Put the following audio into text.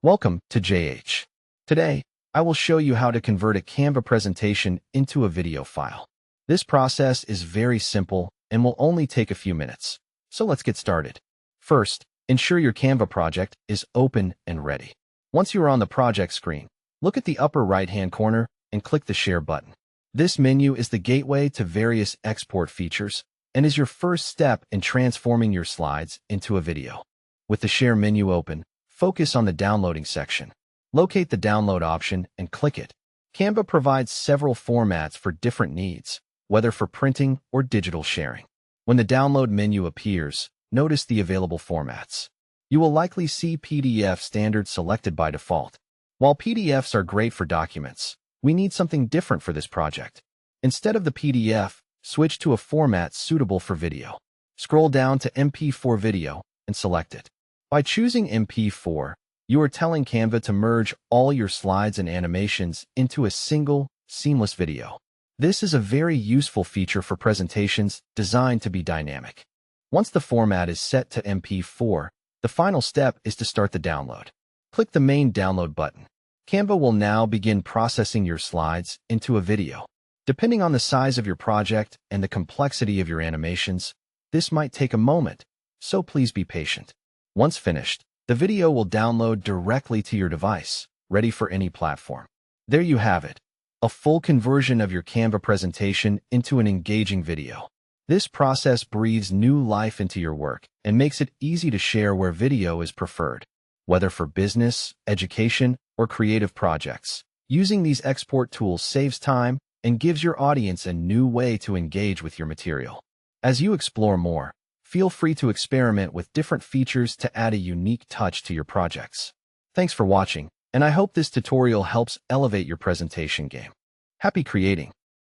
Welcome to JH. Today, I will show you how to convert a Canva presentation into a video file. This process is very simple and will only take a few minutes. So let's get started. First, ensure your Canva project is open and ready. Once you are on the project screen, look at the upper right-hand corner and click the Share button. This menu is the gateway to various export features and is your first step in transforming your slides into a video. With the Share menu open, focus on the downloading section. Locate the download option and click it. Canva provides several formats for different needs, whether for printing or digital sharing. When the download menu appears, notice the available formats. You will likely see PDF standard selected by default. While PDFs are great for documents, we need something different for this project. Instead of the PDF, switch to a format suitable for video. Scroll down to MP4 video and select it. By choosing MP4, you are telling Canva to merge all your slides and animations into a single, seamless video. This is a very useful feature for presentations designed to be dynamic. Once the format is set to MP4, the final step is to start the download. Click the main download button. Canva will now begin processing your slides into a video. Depending on the size of your project and the complexity of your animations, this might take a moment, so please be patient. Once finished, the video will download directly to your device, ready for any platform. There you have it, a full conversion of your Canva presentation into an engaging video. This process breathes new life into your work and makes it easy to share where video is preferred, whether for business, education, or creative projects. Using these export tools saves time and gives your audience a new way to engage with your material. As you explore more, feel free to experiment with different features to add a unique touch to your projects. Thanks for watching, and I hope this tutorial helps elevate your presentation game. Happy creating!